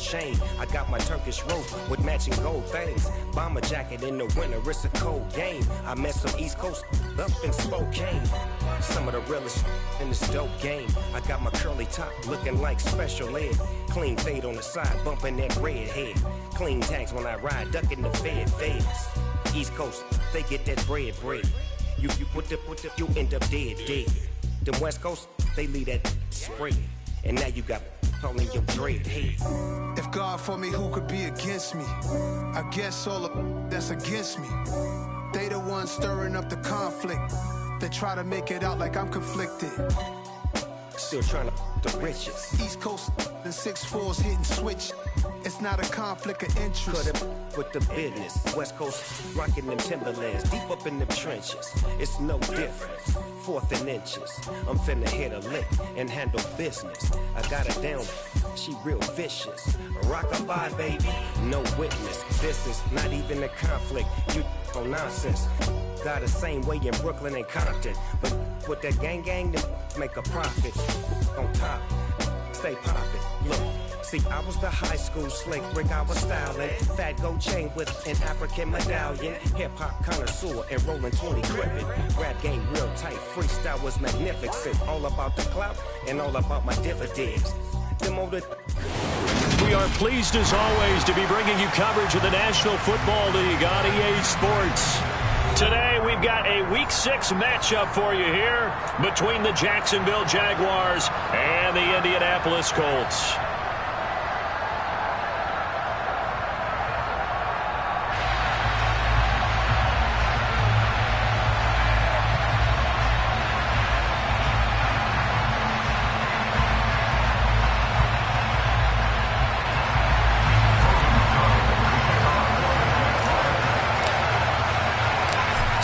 chain. I got my Turkish rope with matching gold things. Bomber jacket in the winter, it's a cold game. I met some East Coast up in Spokane. Some of the realest in this dope game. I got my curly top looking like special ed. Clean fade on the side, bumping that red head. Clean tags when I ride, ducking the feds. East Coast, they get that bread. You you end up dead. Them West Coast, they leave that spread. And now you got all in your dread head. If God for me, who could be against me? I guess all of that's against me. They the ones stirring up the conflict. They try to make it out like I'm conflicted. Still trying to the riches. East Coast and 6'4s hitting switch. It's not a conflict of interest. Cut it with the business. West Coast rocking them Timberlands deep up in the trenches. It's no difference. 4th and inches. I'm finna hit a lick and handle business. I got her down. She real vicious. Rockabye, baby. No witness. This is not even a conflict. You on nonsense. Got the same way in Brooklyn and Compton. But with that gang, they make a profit. On top, stay poppin'. Look, see, I was the high school slick brick, I was styling. Fat gold chain with an African medallion. Hip-hop connoisseur and rolling 20 gripping. Rap game real tight, freestyle was magnificent. All about the clout and all about my dividends. We are pleased as always to be bringing you coverage of the National Football League on EA Sports. Today we've got a Week 6 matchup for you here between the Jacksonville Jaguars and the Indianapolis Colts.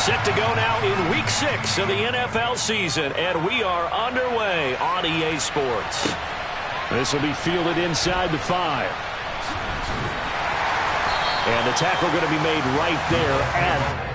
Set to go now in Week 6 of the NFL season, and we are underway on EA Sports. This will be fielded inside the 5. And the tackle going to be made right there at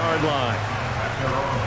yard line. Let's go.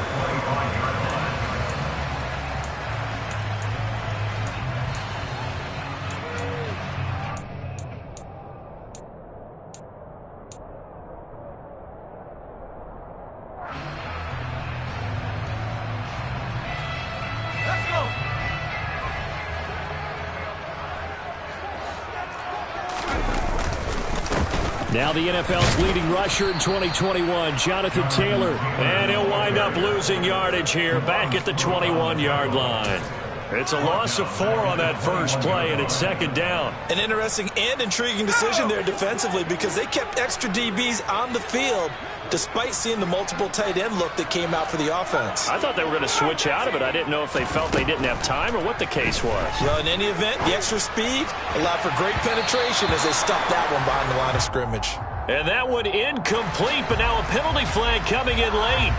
Now the NFL's leading rusher in 2021, Jonathan Taylor. And he'll wind up losing yardage here back at the 21-yard line. It's a loss of 4 on that first play, and it's 2nd down. An interesting and intriguing decision there defensively because they kept extra DBs on the field despite seeing the multiple tight end look that came out for the offense. I thought they were going to switch out of it. I didn't know if they felt they didn't have time or what the case was. Well, in any event, the extra speed allowed for great penetration as they stuffed that one behind the line of scrimmage. And that one incomplete, but now a penalty flag coming in late.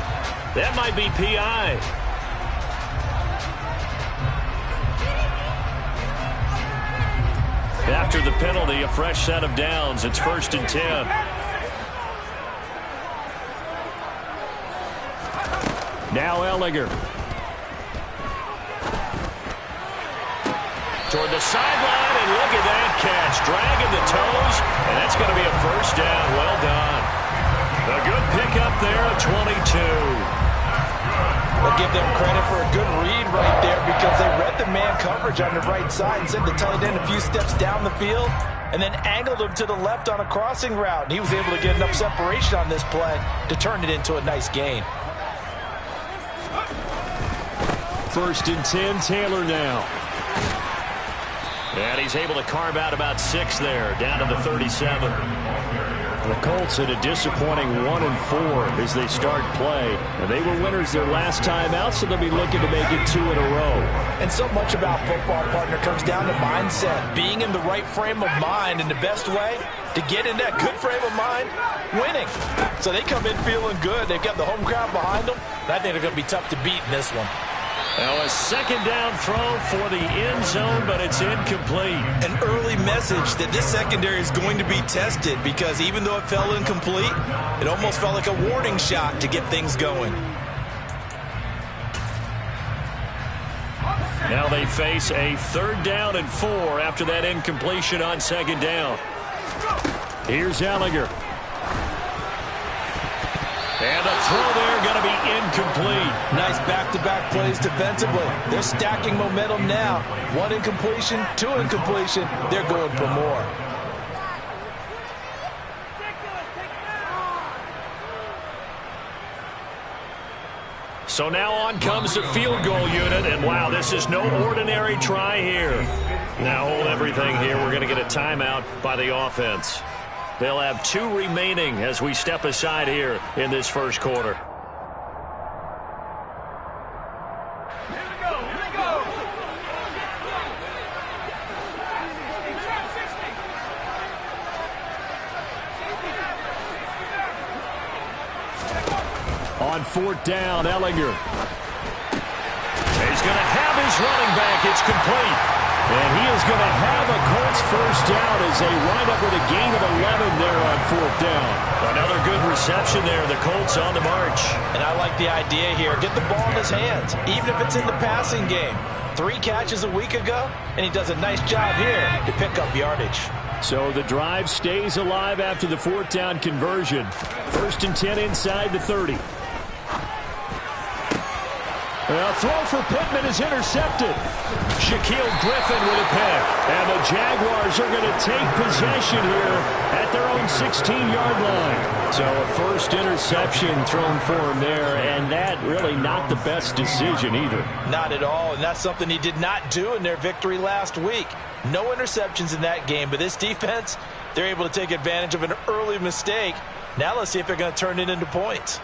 That might be PI. After the penalty, a fresh set of downs. It's 1st and 10. Now Ellinger. Toward the sideline, and look at that catch. Dragging the toes, and that's going to be a 1st down. Well done. A good pickup there at 22. We'll give them credit for a good read right there because they read the man coverage on the right side and sent the tight end a few steps down the field and then angled him to the left on a crossing route. And he was able to get enough separation on this play to turn it into a nice gain. 1st and 10. Taylor now. And he's able to carve out about 6 there, down to the 37. The Colts in a disappointing 1-4 as they start play. And they were winners their last time out, so they'll be looking to make it 2 in a row. And so much about football, partner, comes down to mindset. Being in the right frame of mind, and the best way to get in that good frame of mind, winning. So they come in feeling good. They've got the home crowd behind them. And I think they're going to be tough to beat in this one. Now a 2nd down throw for the end zone, but it's incomplete. An early message that this secondary is going to be tested, because even though it fell incomplete, it almost felt like a warning shot to get things going. Now they face a 3rd down and 4 after that incompletion on 2nd down. Here's Ellinger. And the throw there going to be incomplete. Nice back-to-back plays defensively. They're stacking momentum now. 1 incompletion, 2 incompletion. They're going for more. So now on comes the field goal unit. And wow, this is no ordinary try here. Now hold everything here. We're going to get a timeout by the offense. They'll have 2 remaining as we step aside here in this 1st quarter. Here we go. On 4th down, Ellinger. He's going to have his running back. It's complete. And he is going to have a Colts 1st down as they wind up with a gain of 11 there on 4th down. Another good reception there. The Colts on the march. And I like the idea here. Get the ball in his hands, even if it's in the passing game. 3 catches a week ago, and he does a nice job here to pick up yardage. So the drive stays alive after the 4th down conversion. 1st and 10 inside the 30. A throw for Pittman is intercepted. Shaquille Griffin with a pick. And the Jaguars are going to take possession here at their own 16-yard line. So a 1st interception thrown for him there, and that really not the best decision either. Not at all, and that's something he did not do in their victory last week. No interceptions in that game, but this defense, they're able to take advantage of an early mistake. Now let's see if they're going to turn it into points.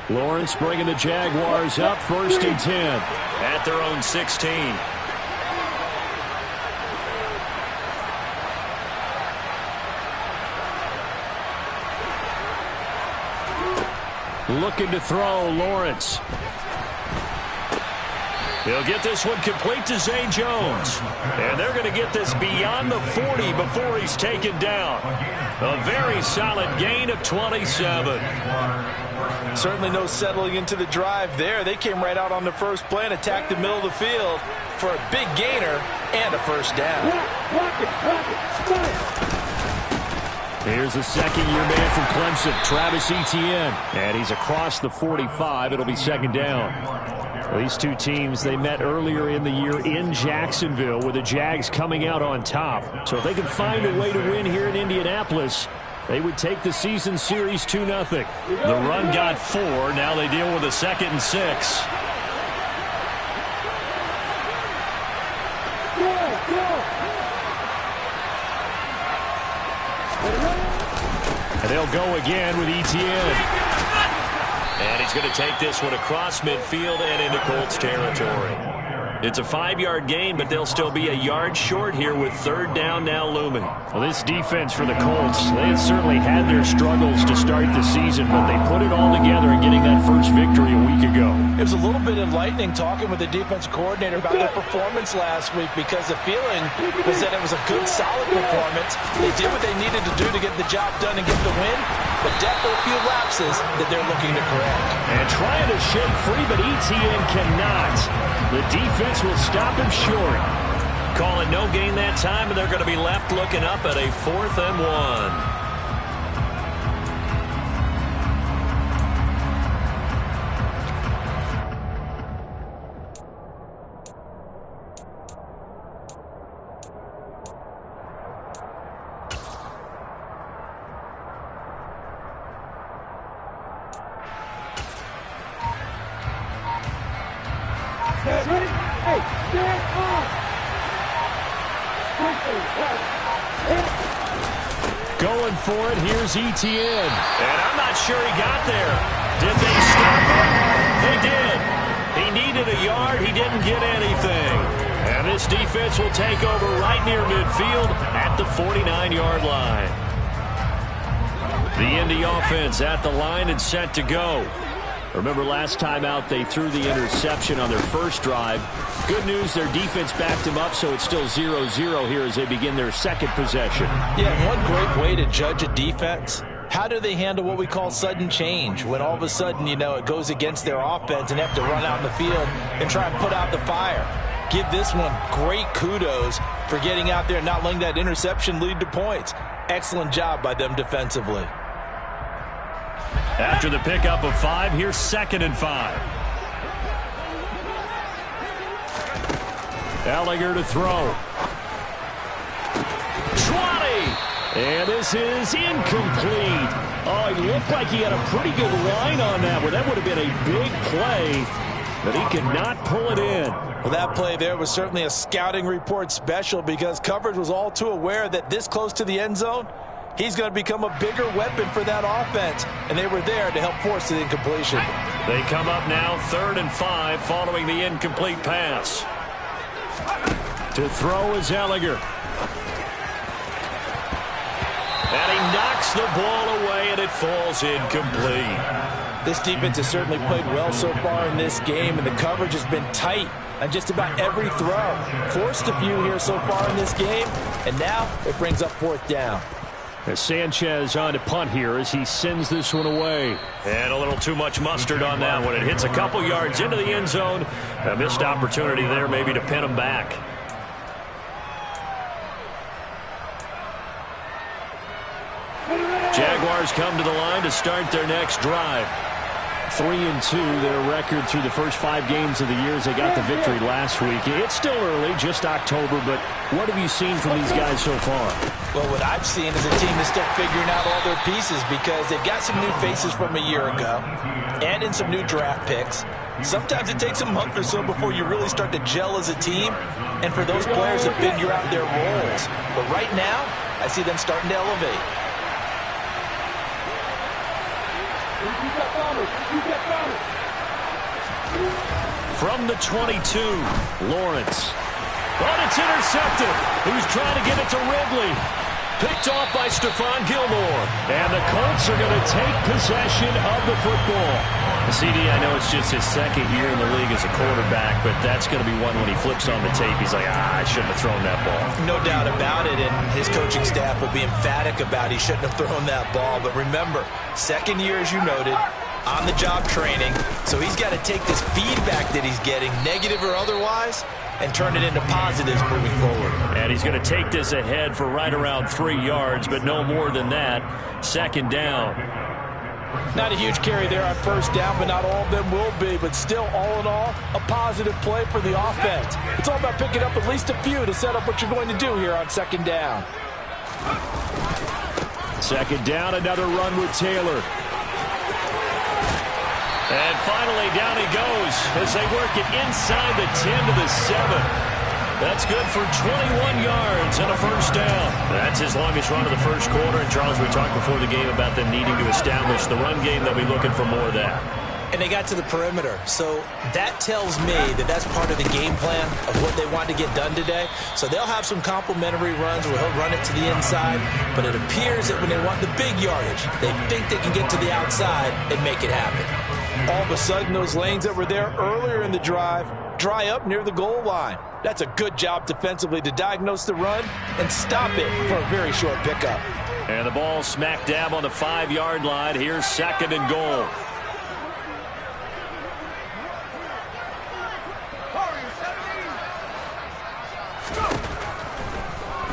Lawrence bringing the Jaguars up 1st and 10 at their own 16. Looking to throw, Lawrence. He'll get this one complete to Zay Jones. And they're going to get this beyond the 40 before he's taken down. A very solid gain of 27. Certainly no settling into the drive there. They came right out on the first play and attacked the middle of the field for a big gainer and a 1st down. Here's the 2nd-year man from Clemson, Travis Etienne. And he's across the 45. It'll be 2nd down. These 2 teams, they met earlier in the year in Jacksonville with the Jags coming out on top. So if they can find a way to win here in Indianapolis, they would take the season series 2-0. The run got 4. Now they deal with a 2nd and 6. And they'll go again with Etienne. And he's going to take this one across midfield and into Colts territory. It's a 5-yard gain, but they'll still be a yard short here with 3rd down now looming. Well, this defense for the Colts, they had certainly had their struggles to start the season, but they put it all together in getting that first victory a week ago. It was a little bit enlightening talking with the defense coordinator about their performance last week, because the feeling was that it was a good, solid performance. They did what they needed to do to get the job done and get the win, but definitely a few lapses that they're looking to correct. And trying to shake free, but Etienne cannot. The defense will stop him short. Call it no gain that time, and they're going to be left looking up at a 4th and 1. Going for it, here's Etienne. And I'm not sure he got there. Did they stop him? They did. He needed a yard. He didn't get anything. And this defense will take over right near midfield at the 49-yard line. The Indy offense at the line and set to go. Remember last time out they threw the interception on their first drive. Good news, their defense backed them up, so it's still 0-0 here as they begin their second possession. Yeah, one great way to judge a defense. How do they handle what we call sudden change? When all of a sudden, you know, it goes against their offense and they have to run out in the field and try and put out the fire. Give this one great kudos for getting out there and not letting that interception lead to points. Excellent job by them defensively. After the pickup of 5, here's 2nd and 5. Ellinger to throw. 20! And this is incomplete. Oh, it looked like he had a pretty good line on that one. That would have been a big play, but he could not pull it in. Well, that play there was certainly a scouting report special because coverage was all too aware that this close to the end zone, he's going to become a bigger weapon for that offense, and they were there to help force the incompletion. They come up now 3rd and 5 following the incomplete pass. To throw is Ellinger. And he knocks the ball away, and it falls incomplete. This defense has certainly played well so far in this game, and the coverage has been tight on just about every throw. Forced a few here so far in this game, and now it brings up 4th down. As Sanchez on to punt here as he sends this one away. And a little too much mustard on that one. It hits a couple yards into the end zone. A missed opportunity there maybe to pin him back. Jaguars come to the line to start their next drive. 3-2, their record through the first 5 games of the year as they got the victory last week. It's still early, just October, but what have you seen from these guys so far? Well, what I've seen is a team that's still figuring out all their pieces because they've got some new faces from a year ago and in some new draft picks. Sometimes it takes a month or so before you really start to gel as a team and for those players to figure out their roles. But right now, I see them starting to elevate. From the 22, Lawrence. But it's intercepted. He was trying to get it to Ridley. Picked off by Stephon Gilmore. And the Colts are going to take possession of the football. CD, I know it's just his 2nd year in the league as a quarterback, but that's going to be one when he flips on the tape. He's like, I shouldn't have thrown that ball. No doubt about it, and his coaching staff will be emphatic about he shouldn't have thrown that ball. But remember, 2nd year, as you noted, on-the-job training, so he's got to take this feedback that he's getting, negative or otherwise, and turn it into positives moving forward. And he's going to take this ahead for right around 3 yards, but no more than that. 2nd down. Not a huge carry there on 1st down, but not all of them will be. But still, all in all, a positive play for the offense. It's all about picking up at least a few to set up what you're going to do here on 2nd down. 2nd down, another run with Taylor. And finally, down he goes as they work it inside the 10 to the 7. That's good for 21 yards and a 1st down. That's his longest run of the first quarter. And, Charles, we talked before the game about them needing to establish the run game. They'll be looking for more of that. And they got to the perimeter. So that tells me that that's part of the game plan of what they want to get done today. So they'll have some complementary runs where he'll run it to the inside. But it appears that when they want the big yardage, they think they can get to the outside and make it happen. All of a sudden, those lanes that were there earlier in the drive dry up near the goal line. That's a good job defensively to diagnose the run and stop it for a very short pickup. And the ball smack dab on the 5-yard line. Here's 2nd and goal.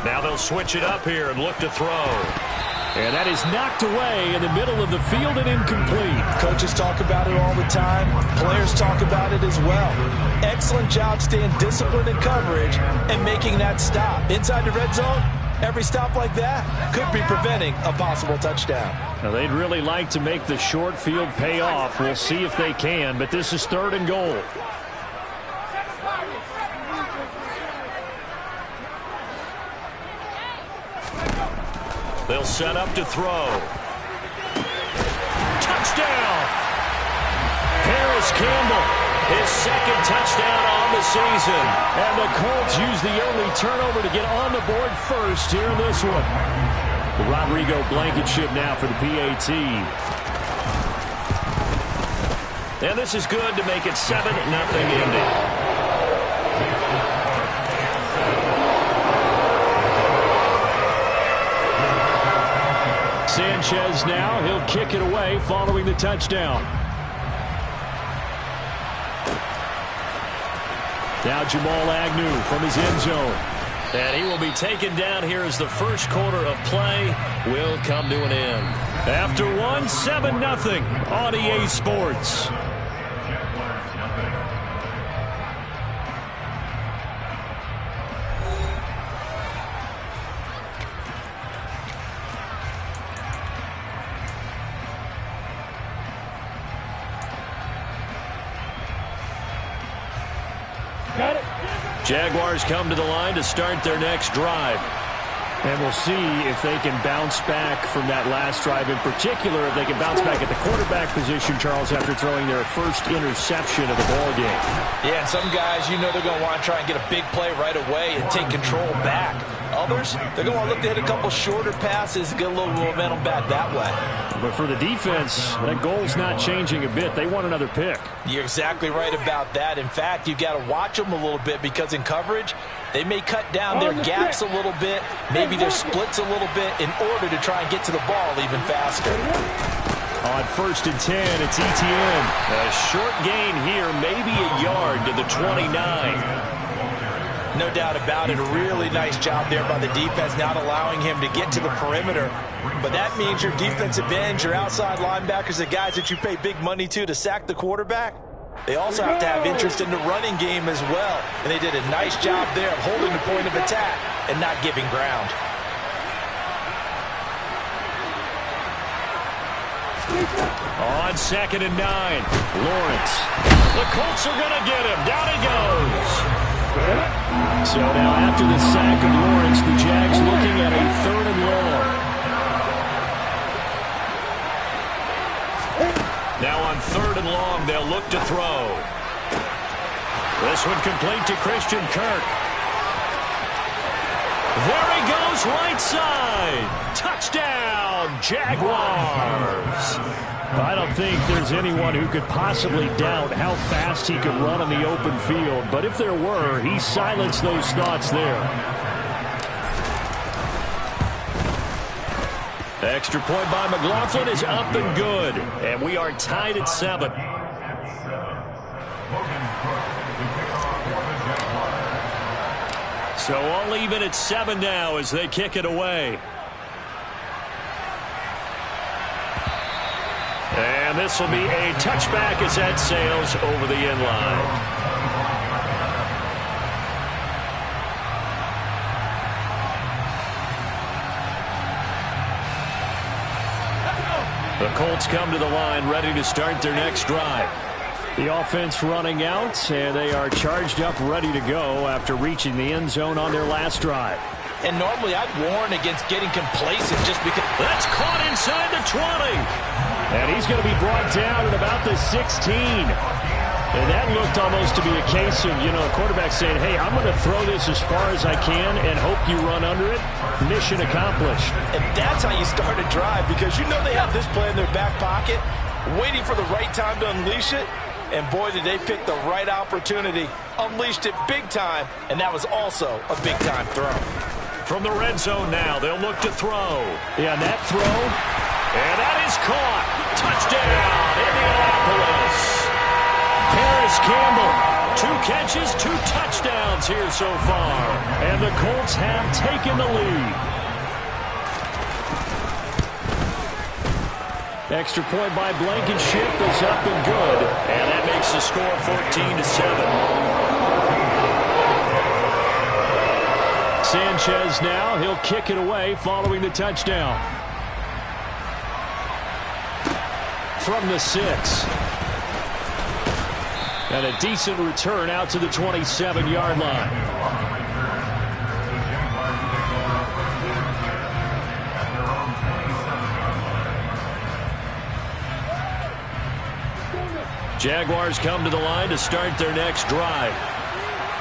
Now they'll switch it up here and look to throw. And that is knocked away in the middle of the field and incomplete. Coaches talk about it all the time. Players talk about it as well. Excellent job staying disciplined in coverage and making that stop. Inside the red zone, every stop like that could be preventing a possible touchdown. Now they'd really like to make the short field pay off. We'll see if they can, but this is 3rd and goal. They'll set up to throw. Touchdown! Harris Campbell, his second touchdown on the season. And the Colts use the early turnover to get on the board first here in this one. Rodrigo Blankenship now for the PAT. And this is good to make it 7-0 Indy. Sanchez now, he'll kick it away following the touchdown. Now Jamal Agnew from his end zone. And he will be taken down here as the first quarter of play will come to an end. After one, 7-0 on EA Sports. Jaguars come to the line to start their next drive. And we'll see if they can bounce back from that last drive. In particular, if they can bounce back at the quarterback position, Charles, after throwing their first interception of the ball game. Yeah, and some guys, you know they're going to want to try and get a big play right away and take control back. Others, they're going to want to look to hit a couple shorter passes, get a little momentum back that way. But for the defense, that goal's not changing a bit. They want another pick. You're exactly right about that. In fact, you've got to watch them a little bit because in coverage, they may cut down their gaps a little bit, maybe their splits a little bit in order to try and get to the ball even faster. On 1st and 10, it's Etienne. A short gain here, maybe a yard to the 29. No doubt about it. A really nice job there by the defense, not allowing him to get to the perimeter. But that means your defensive ends, your outside linebackers, the guys that you pay big money to sack the quarterback, they also have to have interest in the running game as well. And they did a nice job there of holding the point of attack and not giving ground. On 2nd and 9, Lawrence. The Colts are going to get him. Down he goes. So now after the sack of Lawrence, the Jags looking at a 3rd and long. Now on 3rd and long, they'll look to throw. This one complete to Christian Kirk. There he goes, right side. Touchdown, Jaguars. I don't think there's anyone who could possibly doubt how fast he could run on the open field. But if there were, he silenced those thoughts there. Extra point by McLaughlin is up and good. And we are tied at 7. So all even at 7 now as they kick it away. And this will be a touchback as that sails over the end line. The Colts come to the line ready to start their next drive. The offense running out, and they are charged up ready to go after reaching the end zone on their last drive. And normally I'd warn against getting complacent just because. That's caught inside the 20. And he's going to be brought down at about the 16. And that looked almost to be a case of, a quarterback saying, hey, I'm going to throw this as far as I can and hope you run under it. Mission accomplished. And that's how you start a drive because you know they have this play in their back pocket, waiting for the right time to unleash it. And boy, did they pick the right opportunity. Unleashed it big time, and that was also a big-time throw. From the red zone now, they'll look to throw. Yeah, and that throw, and that is caught. Touchdown, Indianapolis. Harris Campbell, 2 catches, 2 touchdowns here so far. And the Colts have taken the lead. Extra point by Blankenship is up and good. And that makes the score 14-7. Sanchez now, he'll kick it away following the touchdown. From the 6. And a decent return out to the 27-yard line. Jaguars come to the line to start their next drive.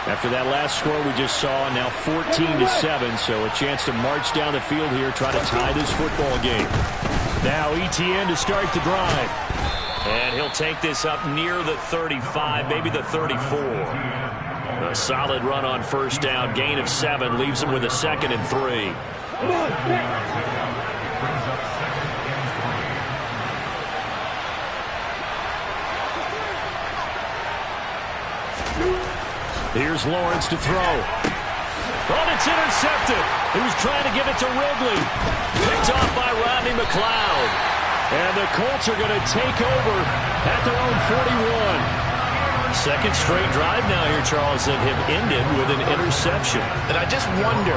After that last score we just saw, now 14-7, so a chance to march down the field here, try to tie this football game. Now Etienne to start the drive. And he'll take this up near the 35, maybe the 34. A solid run on first down, gain of 7, leaves him with a 2nd and 3. Here's Lawrence to throw. Oh, it's intercepted. He was trying to give it to Ridley. Picked off by Rodney McLeod. And the Colts are going to take over at their own 41. Second straight drive now here, Charles, that have ended with an interception. And I just wonder,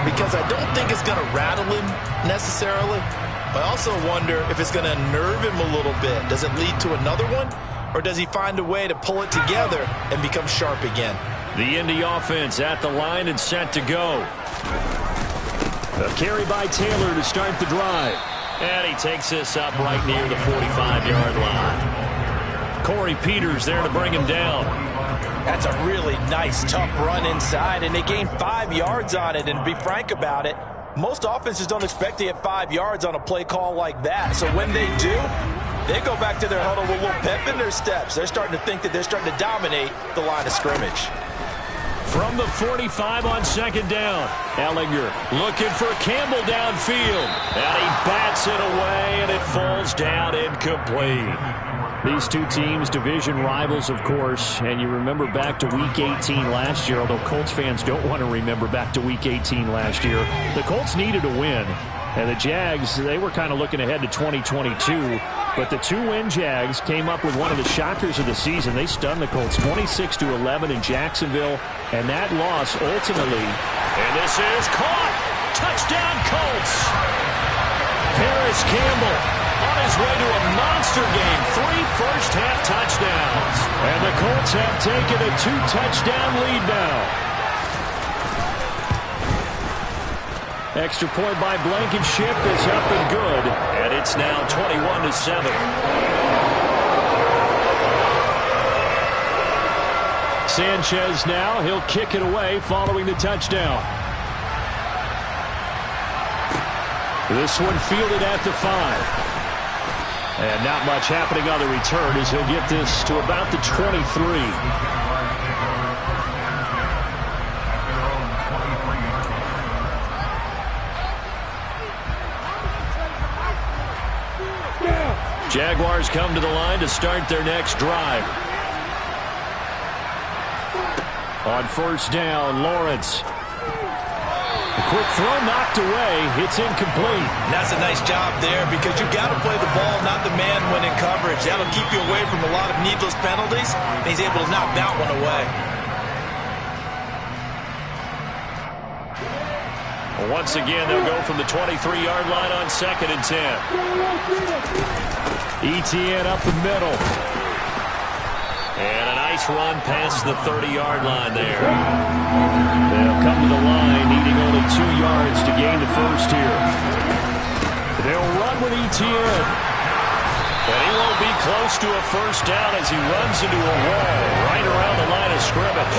because I don't think it's going to rattle him necessarily, but I also wonder if it's going to unnerve him a little bit. Does it lead to another one? Or does he find a way to pull it together and become sharp again? The Indy offense at the line and set to go. A carry by Taylor to start the drive. And he takes this up right near the 45-yard line. Corey Peters there to bring him down. That's a really nice, tough run inside, and they gained 5 yards on it. And to be frank about it, most offenses don't expect to get 5 yards on a play call like that. So when they do, they go back to their huddle with a little pep in their steps. They're starting to think that they're starting to dominate the line of scrimmage. From the 45 on second down, Ellinger looking for Campbell downfield. And he bats it away, and it falls down incomplete. These two teams, division rivals, of course, and you remember back to Week 18 last year, although Colts fans don't want to remember back to Week 18 last year. The Colts needed a win, and the Jags, they were kind of looking ahead to 2022. But the two-win Jags came up with one of the shockers of the season. They stunned the Colts 26-11 in Jacksonville, and that loss ultimately. And this is caught. Touchdown Colts. Paris Campbell on his way to a monster game. 3 first-half touchdowns. And the Colts have taken a 2-touchdown lead now. Extra point by Blankenship is up and good. And it's now 21-7. Sanchez now, he'll kick it away following the touchdown. This one fielded at the 5. And not much happening on the return as he'll get this to about the 23. Jaguars come to the line to start their next drive. On first down, Lawrence. A quick throw knocked away. It's incomplete. That's a nice job there because you got to play the ball, not the man when in coverage. That'll keep you away from a lot of needless penalties, and he's able to knock that one away. Well, once again, they'll go from the 23-yard line on 2nd and 10. Etienne up the middle. And a nice run past the 30-yard line there. They'll come to the line needing only 2 yards to gain the first here. They'll run with Etienne. But he won't be close to a first down as he runs into a wall right around the line of scrimmage.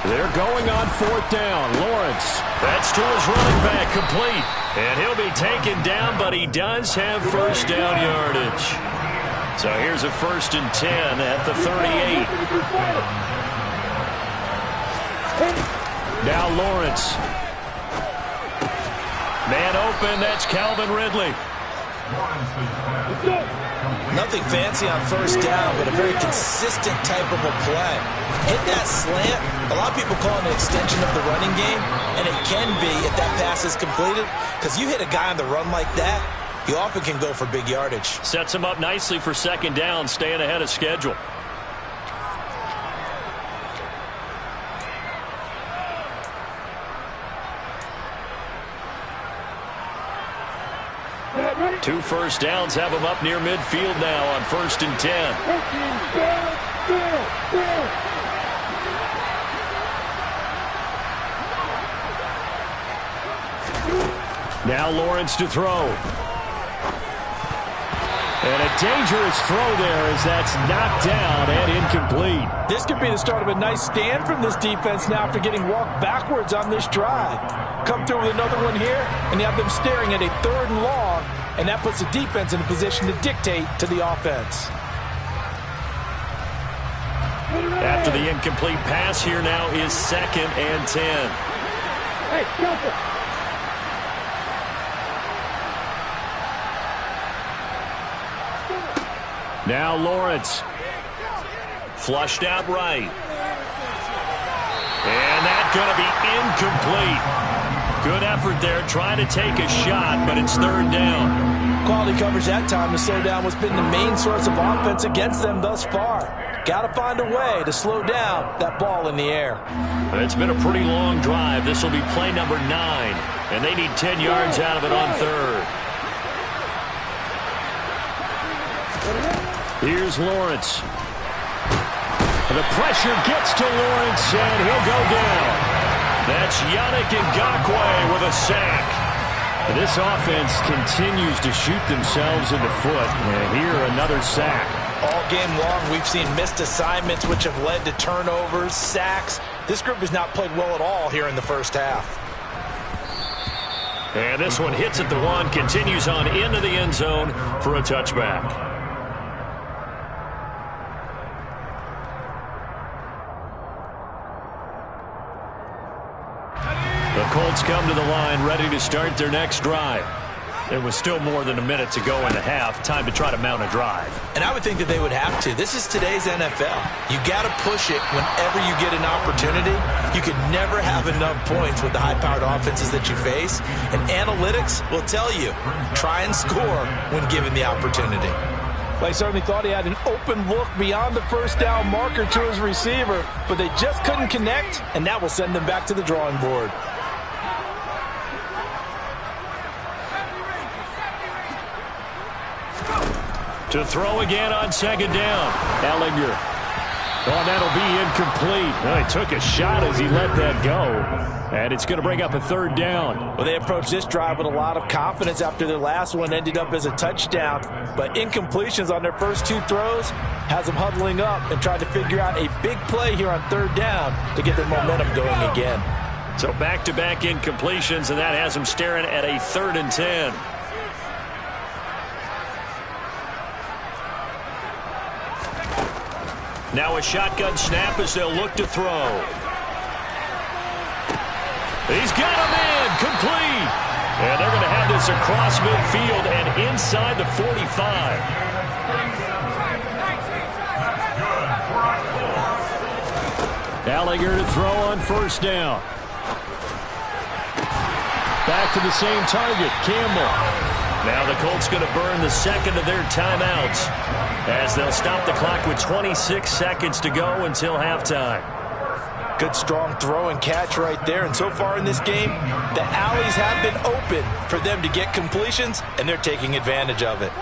They're going on 4th down. Lawrence. That's to his running back, complete. And he'll be taken down, but he does have first down yardage. So here's a 1st and 10 at the 38. Now Lawrence. Man open, that's Calvin Ridley. Nothing fancy on first down, but a very consistent type of a play. Hit that slant. A lot of people call it an extension of the running game, and it can be if that pass is completed, because you hit a guy on the run like that, you often can go for big yardage. Sets him up nicely for 2nd down, staying ahead of schedule. Two first downs have him up near midfield now on 1st and 10. Now Lawrence to throw. And a dangerous throw there as that's knocked down and incomplete. This could be the start of a nice stand from this defense now after getting walked backwards on this drive. Come through with another one here, and you have them staring at a 3rd and long, and that puts the defense in a position to dictate to the offense. After the incomplete pass, here now is 2nd and 10. Hey, jump it. Now Lawrence. Flushed out right. And that's going to be incomplete. Good effort there, trying to take a shot, but it's 3rd down. Quality coverage that time to slow down what's been the main source of offense against them thus far. Got to find a way to slow down that ball in the air. It's been a pretty long drive. This will be play number 9, and they need 10 yards out of it on 3rd. Here's Lawrence. The pressure gets to Lawrence, and he'll go down. That's Yannick Ngakoue with a sack. This offense continues to shoot themselves in the foot. And here, another sack. All game long, we've seen missed assignments, which have led to turnovers, sacks. This group has not played well at all here in the first half. And this one hits at the 1, continues on into the end zone for a touchback. The Colts come to the line ready to start their next drive. There was still more than a minute to go in the half. Time to try to mount a drive. And I would think that they would have to. This is today's NFL. You got to push it whenever you get an opportunity. You could never have enough points with the high-powered offenses that you face. And analytics will tell you, try and score when given the opportunity. Well, he certainly thought he had an open look beyond the first down marker to his receiver, but they just couldn't connect, and that will send them back to the drawing board. To throw again on 2nd down. Ellinger. Oh, that'll be incomplete. Well, he took a shot as he let that go. And it's going to bring up a 3rd down. Well, they approached this drive with a lot of confidence after their last one ended up as a touchdown. But incompletions on their first 2 throws has them huddling up and trying to figure out a big play here on 3rd down to get their momentum going again. So back-to-back incompletions, and that has them staring at a 3rd and 10. Now a shotgun snap as they'll look to throw. He's got him in, complete. And they're going to have this across midfield and inside the 45. Ellinger to throw on 1st down. Back to the same target, Campbell. Now the Colts going to burn the 2nd of their timeouts as they'll stop the clock with 26 seconds to go until halftime. Good strong throw and catch right there. And so far in this game, the alleys have been open for them to get completions, and they're taking advantage of it.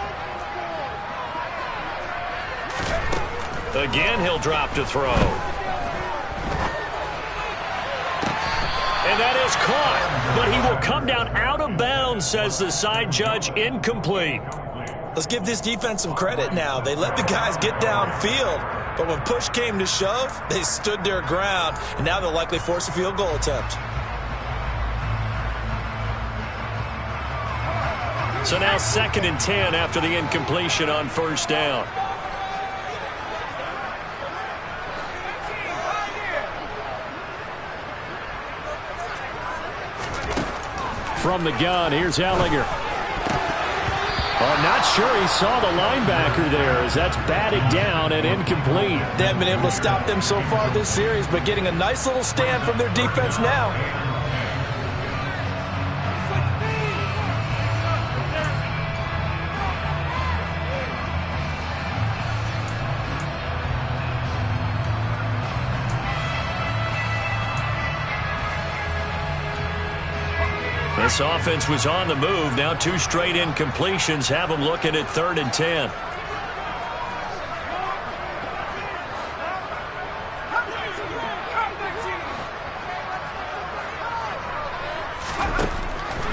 Again, he'll drop to throw. And that is caught, but he will come down out of bounds, says the side judge, incomplete. Let's give this defense some credit now. They let the guys get downfield, but when push came to shove, they stood their ground, and now they'll likely force a field goal attempt. So now 2nd and 10 after the incompletion on 1st down. From the gun, here's Ellinger. Oh, not sure he saw the linebacker there as that's batted down and incomplete. They haven't been able to stop them so far this series, but getting a nice little stand from their defense now. This offense was on the move. Now 2 straight incompletions have them looking at 3rd and 10.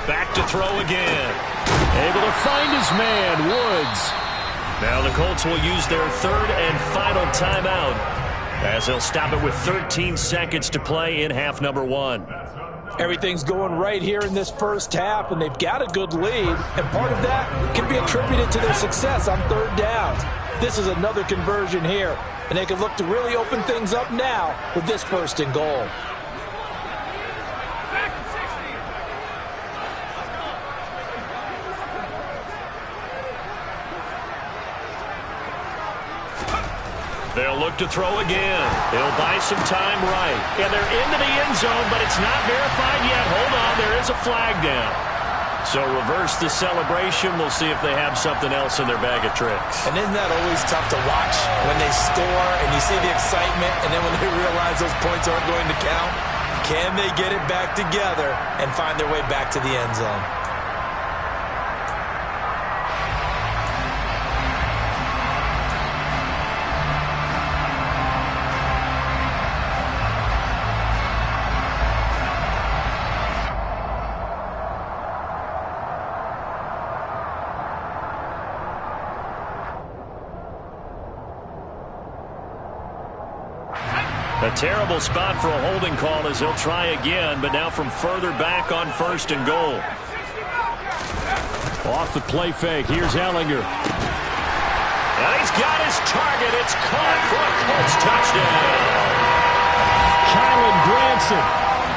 Back to throw Able to find his man, Woods. Now the Colts will use their third and final timeout as they'll stop it with 13 seconds to play in half number 1. Everything's going right here in this first half, and they've got a good lead, and part of that can be attributed to their success on third downs. This is another conversion here, and they can look to really open things up now with this first and goal. They'll look to throw again. They'll buy some time right. And they're into the end zone, but it's not verified yet. Hold on, there is a flag down. So reverse the celebration. We'll see if they have something else in their bag of tricks. And isn't that always tough to watch when they score and you see the excitement, and then when they realize those points aren't going to count? Can they get it back together and find their way back to the end zone? A terrible spot for a holding call as they'll try again, but now from further back on first and goal. Off the play fake, here's Ellinger. And he's got his target. It's caught for a Colts touchdown. Kylan Granson.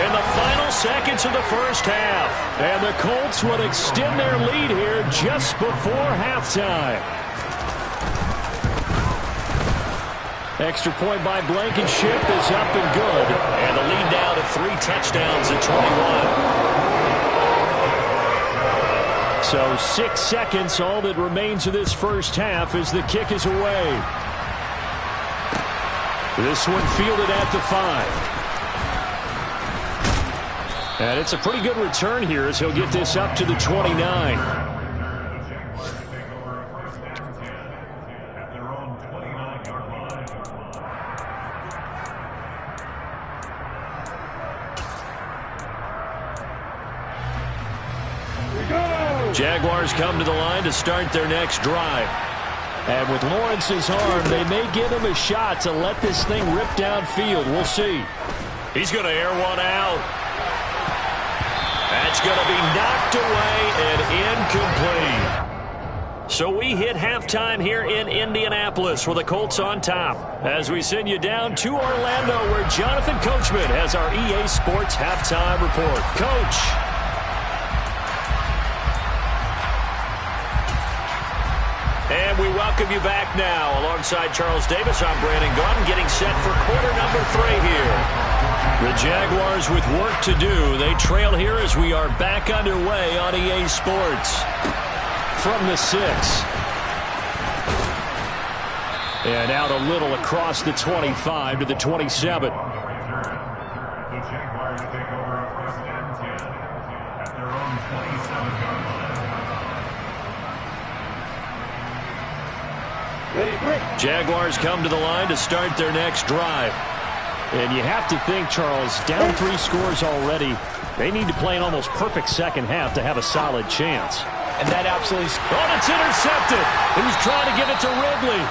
In the final seconds of the first half. And the Colts would extend their lead here just before halftime. Extra point by Blankenship is up and good. And the lead now to 3 touchdowns at 21. So 6 seconds, all that remains of this first half as the kick is away. This one fielded at the 5. And it's a pretty good return here as he'll get this up to the 29. Jaguars come to the line to start their next drive. And with Lawrence's arm, they may give him a shot to let this thing rip downfield. We'll see. He's going to air one out. That's going to be knocked away and incomplete. So we hit halftime here in Indianapolis with the Colts on top as we send you down to Orlando where Jonathan Coachman has our EA Sports halftime report. Coach. And we welcome you back now. Alongside Charles Davis, I'm Brandon Gaudin, getting set for quarter number 3 here. The Jaguars with work to do. They trail here as we are back underway on EA Sports. From the 6. And out a little across the 25 to the 27. The Jaguars take over a first and 10 at their own 27-yard line. Jaguars come to the line to start their next drive. And you have to think, Charles, down 3 scores already. They need to play an almost perfect second half to have a solid chance. And that absolutely... Oh, it's intercepted. He was trying to give it to Ridley.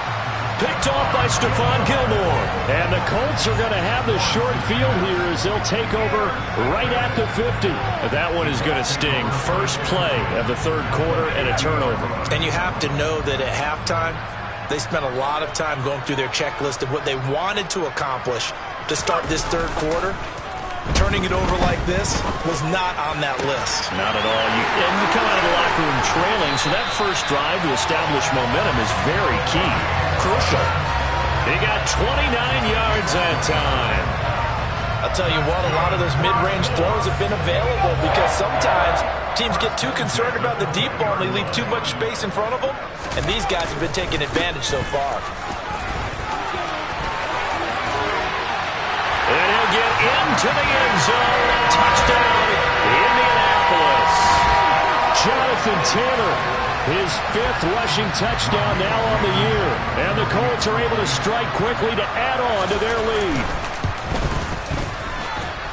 Picked off by Stephon Gilmore. And the Colts are going to have the short field here as they'll take over right at the 50. That one is going to sting. First play of the third quarter and a turnover. And you have to know that at halftime, they spent a lot of time going through their checklist of what they wanted to accomplish to start this third quarter. Turning it over like this was not on that list. Not at all. And you come out of the locker room trailing, so that first drive to establish momentum is very key. Crucial. He got 29 yards that time. I'll tell you what, a lot of those mid-range throws have been available because sometimes teams get too concerned about the deep ball and they leave too much space in front of them, and these guys have been taking advantage so far. And he'll get into the end zone. Touchdown, Indianapolis. Jonathan Taylor, his 5th rushing touchdown now on the year. And the Colts are able to strike quickly to add on to their lead.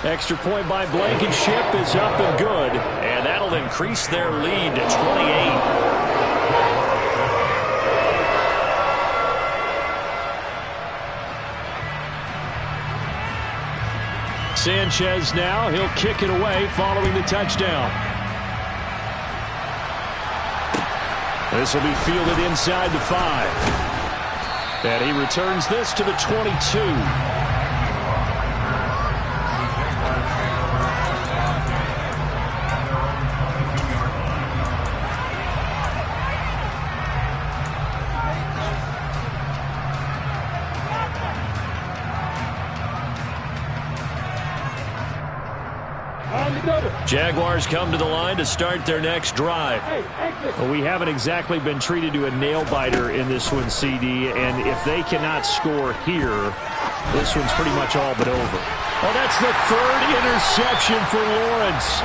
Extra point by Blankenship is up and good. And that'll increase their lead to 28. Sanchez now, he'll kick it away following the touchdown. This will be fielded inside the 5. And he returns this to the 22. Jaguars come to the line to start their next drive. Well, we haven't exactly been treated to a nail-biter in this one, CD, and if they cannot score here, this one's pretty much all but over. Oh, that's the 3rd interception for Lawrence.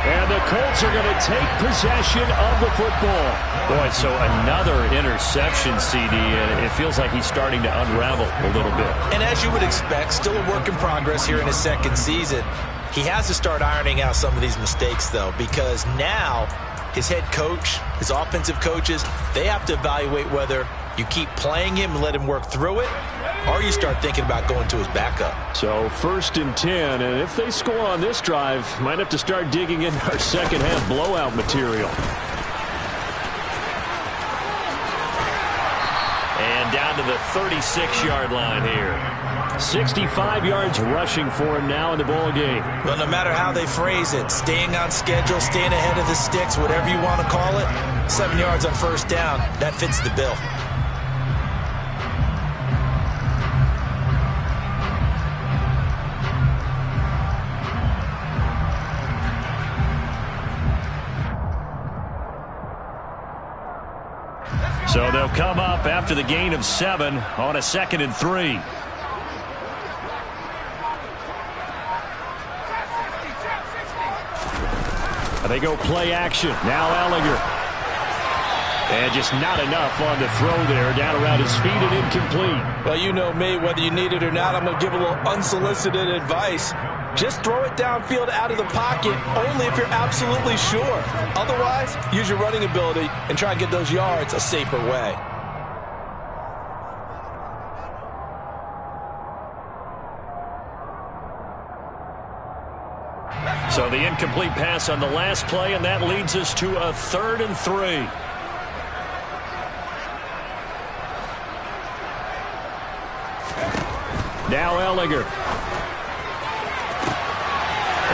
And the Colts are going to take possession of the football. Boy, so another interception, CD, and it feels like he's starting to unravel a little bit. And as you would expect, still a work in progress here in his second season. He has to start ironing out some of these mistakes, though, because now his head coach, his offensive coaches, they have to evaluate whether you keep playing him and let him work through it, or you start thinking about going to his backup. So 1st and 10, and if they score on this drive, might have to start digging into our second half blowout material. And down to the 36-yard line here. 65 yards rushing for him now in the ball game. Well, no matter how they phrase it, staying on schedule, staying ahead of the sticks, whatever you want to call it, 7 yards on 1st down, that fits the bill. So they'll come up after the gain of 7 on a 2nd and 3. They go play action. Now Ellinger. And just not enough on the throw there. Down around his feet and incomplete. Well, you know me. Whether you need it or not, I'm going to give a little unsolicited advice. Just throw it downfield out of the pocket only if you're absolutely sure. Otherwise, use your running ability and try and get those yards a safer way. So the incomplete pass on the last play, and that leads us to a 3rd and 3. Now Ellinger.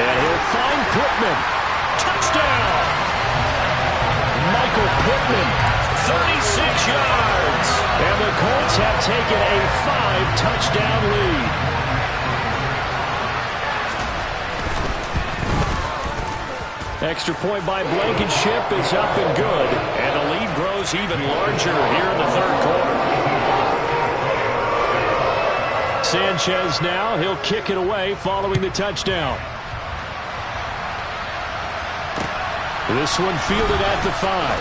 And he'll find Pittman. Touchdown! Michael Pittman, 36 yards. And the Colts have taken a 5-touchdown lead. Extra point by Blankenship is up and good. And the lead grows even larger here in the 3rd quarter. Sanchez now, he'll kick it away following the touchdown. This one fielded at the 5.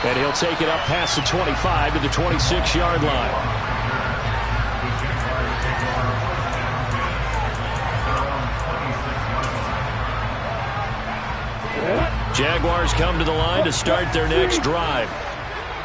And he'll take it up past the 25 to the 26-yard line. Jaguars come to the line to start their next drive.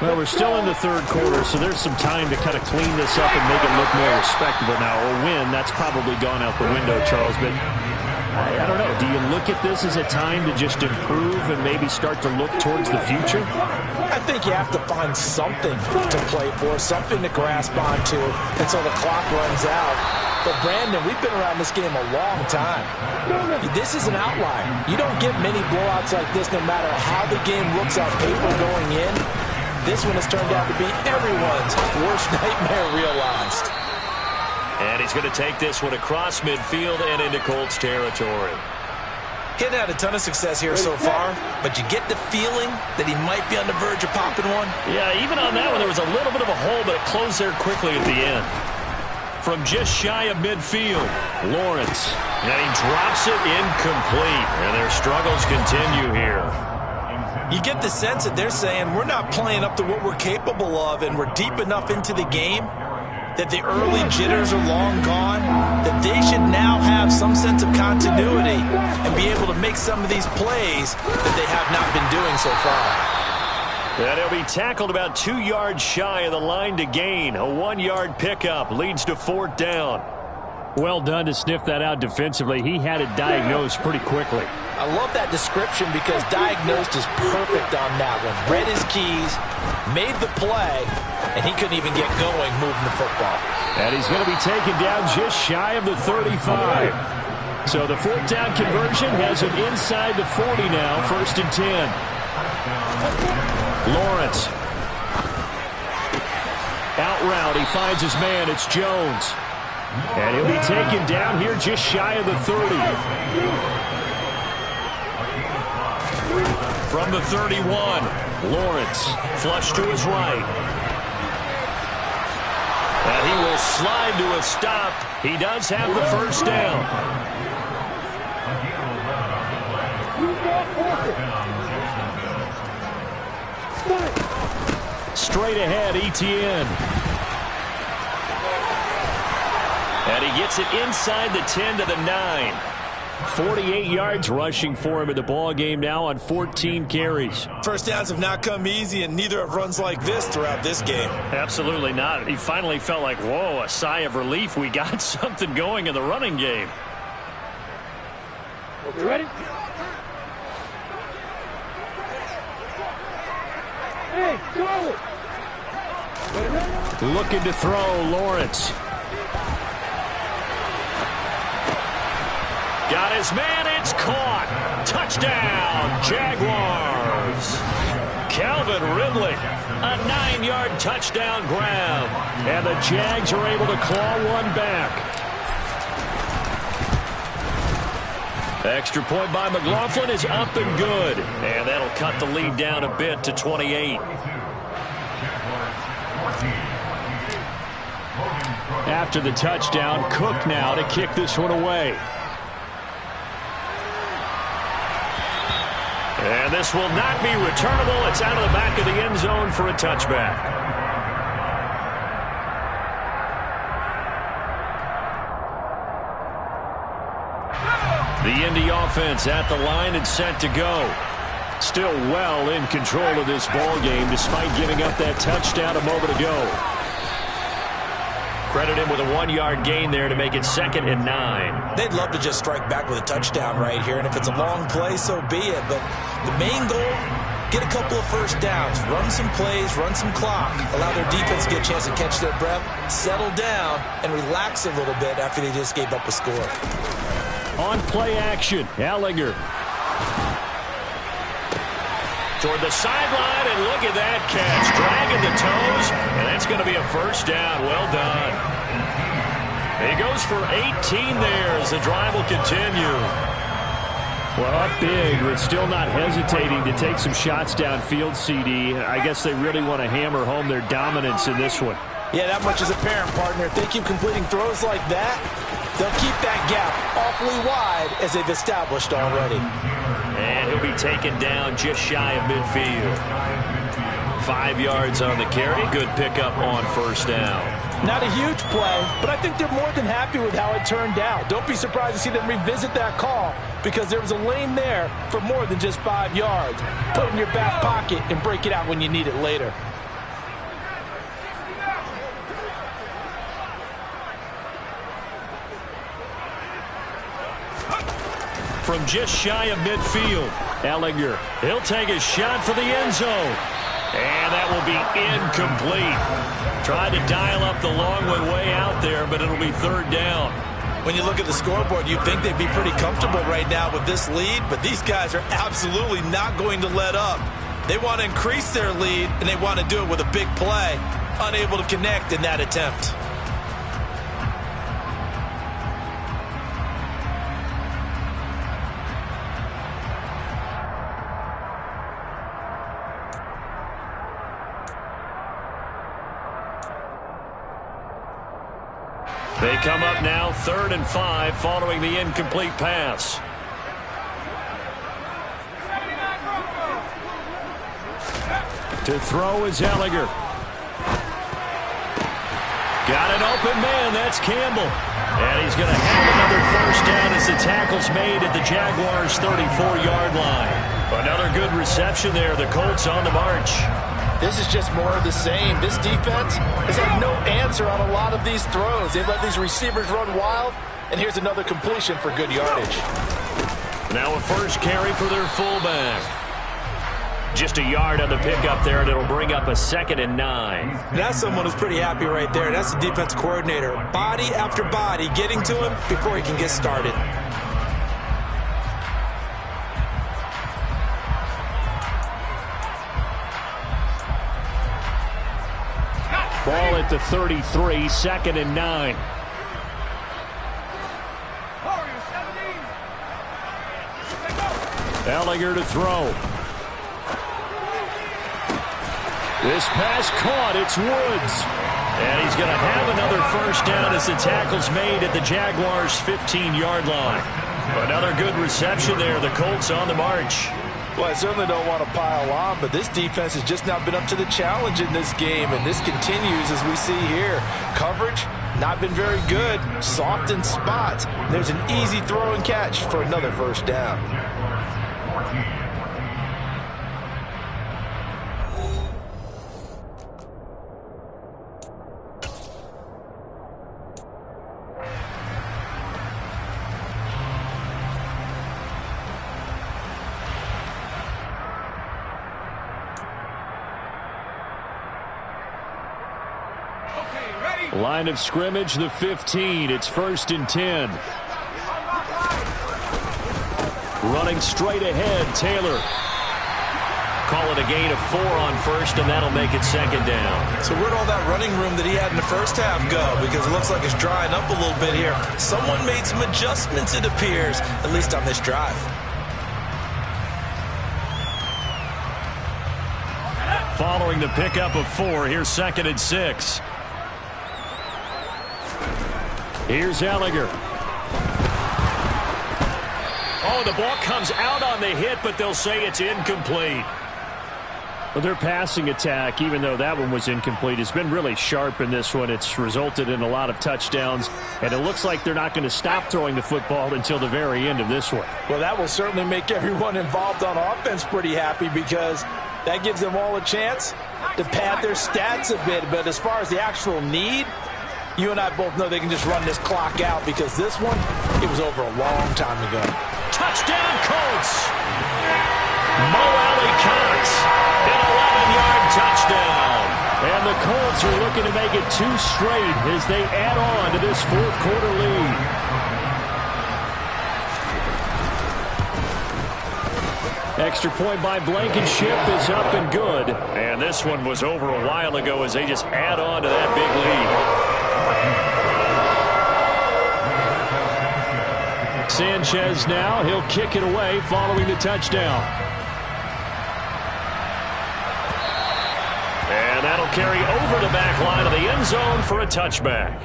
Well, we're still in the 3rd quarter, so there's some time to kind of clean this up and make it look more respectable now. A win, that's probably gone out the window, Charles, but I don't know. Do you look at this as a time to just improve and maybe start to look towards the future? I think you have to find something to play for, something to grasp onto until the clock runs out. But, Brandon, we've been around this game a long time. This is an outlier. You don't get many blowouts like this no matter how the game looks on paper going in. This one has turned out to be everyone's worst nightmare realized. And he's going to take this one across midfield and into Colts territory. He hadn't had a ton of success here so far, but you get the feeling that he might be on the verge of popping one. Yeah, even on that one, there was a little bit of a hole, but it closed there quickly at the end. From just shy of midfield, Lawrence. And he drops it incomplete. And their struggles continue here. You get the sense that they're saying, we're not playing up to what we're capable of, and we're deep enough into the game that the early jitters are long gone, that they should now have some sense of continuity and be able to make some of these plays that they have not been doing so far. And he'll be tackled about 2 yards shy of the line to gain. A 1-yard pickup leads to 4th down. Well done to sniff that out defensively. He had it diagnosed pretty quickly. I love that description because diagnosed is perfect on that one. Read his keys, made the play, and he couldn't even get going moving the football. And he's going to be taken down just shy of the 35. So the 4th down conversion has him inside the 40 now, 1st and 10. Lawrence. Out route, he finds his man, it's Jones. And he'll be taken down here just shy of the 30. From the 31, Lawrence, flush to his right. And he will slide to a stop. He does have the 1st down. Straight ahead, Etienne. And he gets it inside the 10 to the 9. 48 yards rushing for him in the ball game now on 14 carries. First downs have not come easy, and neither have runs like this throughout this game. Absolutely not. He finally felt like, whoa, a sigh of relief. We got something going in the running game. Okay, ready? Hey, go! Looking to throw, Lawrence. Got his man, it's caught. Touchdown, Jaguars. Calvin Ridley, a 9-yard touchdown grab. And the Jags are able to claw one back. Extra point by McLaughlin is up and good. And that'll cut the lead down a bit to 28. After the touchdown, Cook now to kick this one away. And this will not be returnable. It's out of the back of the end zone for a touchback. The Indy offense at the line and set to go. Still well in control of this ball game despite giving up that touchdown a moment ago. Credit him with a 1-yard gain there to make it 2nd and 9. They'd love to just strike back with a touchdown right here, and if it's a long play, so be it. But the main goal, get a couple of first downs, run some plays, run some clock, allow their defense to get a chance to catch their breath, settle down, and relax a little bit after they just gave up a score. On play action, Ellinger. Toward the sideline, and look at that catch. Dragging the toes, and that's going to be a 1st down. Well done. He goes for 18 there as the drive will continue. Well, up big, but still not hesitating to take some shots downfield, CD. I guess they really want to hammer home their dominance in this one. Yeah, that much is apparent, partner. If they keep completing throws like that, they'll keep that gap awfully wide as they've established already. And he'll be taken down just shy of midfield. 5 yards on the carry. Good pickup on 1st down. Not a huge play, but I think they're more than happy with how it turned out. Don't be surprised to see them revisit that call because there was a lane there for more than just 5 yards. Put it in your back pocket and break it out when you need it later. From just shy of midfield, Ellinger, he'll take a shot for the end zone. And that will be incomplete. Tried to dial up the long way out there, but it'll be 3rd down. When you look at the scoreboard, you'd think they'd be pretty comfortable right now with this lead, but these guys are absolutely not going to let up. They want to increase their lead, and they want to do it with a big play. Unable to connect in that attempt. They come up now 3rd and 5 following the incomplete pass. To throw is Ellinger. Got an open man. That's Campbell. And he's going to have another first down as the tackle's made at the Jaguars' 34-yard line. Another good reception there. The Colts on the march. This is just more of the same. This defense has had no answer on a lot of these throws. They've let these receivers run wild, and here's another completion for good yardage. Now a first carry for their fullback. Just a yard on the pickup there, and it'll bring up a 2nd and 9. That's someone who's pretty happy right there. That's the defense coordinator. Body after body getting to him before he can get started. Ball at the 33, 2nd and 9. Ellinger to throw. This pass caught. It's Woods. And he's going to have another first down as the tackle's made at the Jaguars' 15-yard line. Another good reception there. The Colts on the march. Well, I certainly don't want to pile on, but this defense has just not been up to the challenge in this game, and this continues as we see here. Coverage, not been very good. Soft in spots. There's an easy throw and catch for another first down. Line of scrimmage, the 15. It's 1st and 10. Running straight ahead, Taylor. Call it a gain of 4 on first, and that'll make it 2nd down. So where'd all that running room that he had in the first half go? Because it looks like it's drying up a little bit here. Someone made some adjustments, it appears, at least on this drive. Following the pickup of 4, here's 2nd and 6. Here's Ellinger. Oh, the ball comes out on the hit, but they'll say it's incomplete. Well, their passing attack, even though that one was incomplete, has been really sharp in this one. It's resulted in a lot of touchdowns, and it looks like they're not going to stop throwing the football until the very end of this one. Well, that will certainly make everyone involved on offense pretty happy, because that gives them all a chance to pad their stats a bit. But as far as the actual need, you and I both know they can just run this clock out, because this one, it was over a long time ago. Touchdown, Colts! Mo Alley-Cox, an 11-yard touchdown. And the Colts are looking to make it 2 straight as they add on to this 4th-quarter lead. Extra point by Blankenship is up and good. And this one was over a while ago as they just add on to that big lead. Sanchez now, he'll kick it away following the touchdown. And that'll carry over the back line of the end zone for a touchback.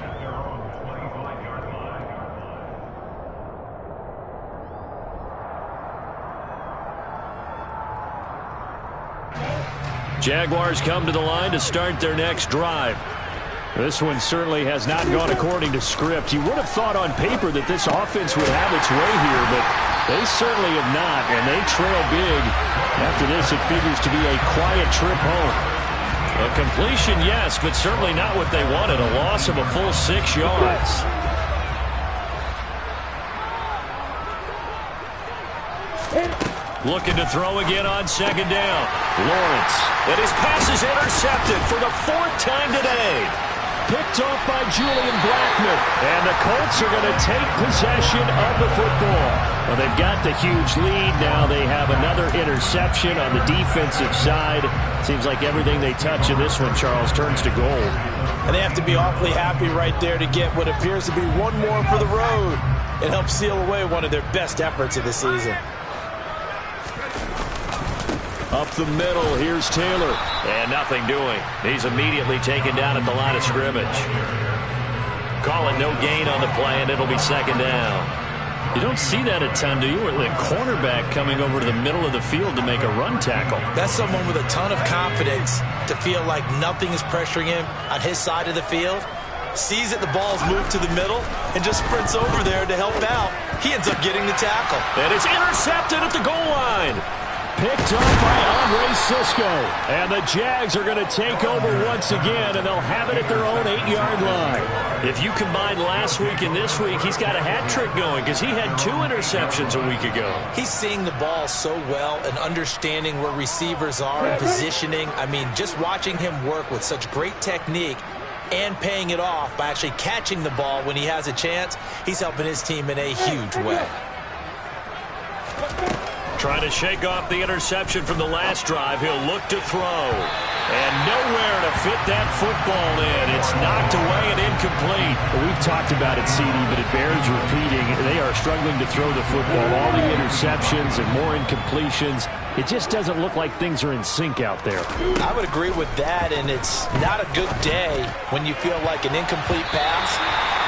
Jaguars come to the line to start their next drive. This one certainly has not gone according to script. You would have thought on paper that this offense would have its way here, but they certainly have not, and they trail big. After this, it figures to be a quiet trip home. A completion, yes, but certainly not what they wanted. A loss of a full 6 yards. Looking to throw again on 2nd down. Lawrence. And his pass is intercepted for the 4th time today. Picked off by Julian Blackmon. And the Colts are going to take possession of the football. Well, they've got the huge lead. Now they have another interception on the defensive side. Seems like everything they touch in this one, Charles, turns to gold. And they have to be awfully happy right there to get what appears to be one more for the road. It helps seal away one of their best efforts of the season. Up the middle, here's Taylor. And nothing doing. He's immediately taken down at the line of scrimmage. Calling no gain on the play, and it'll be 2nd down. You don't see that a ton, do you? The cornerback coming over to the middle of the field to make a run tackle. That's someone with a ton of confidence to feel like nothing is pressuring him on his side of the field. sees that the ball's moved to the middle, and just sprints over there to help out. He ends up getting the tackle. And it's intercepted at the goal line. Picked up by Andre Cisco. And the Jags are going to take over once again, and they'll have it at their own 8-yard line. If you combine last week and this week, he's got a hat trick going because he had 2 interceptions a week ago. He's seeing the ball so well and understanding where receivers are and positioning. I mean, just watching him work with such great technique and paying it off by actually catching the ball when he has a chance, he's helping his team in a huge way. Trying to shake off the interception from the last drive. He'll look to throw. And nowhere to fit that football in. It's knocked away and incomplete. Well, we've talked about it, CD, but it bears repeating. They are struggling to throw the football. All the interceptions and more incompletions. It just doesn't look like things are in sync out there. I would agree with that, and it's not a good day when you feel like an incomplete pass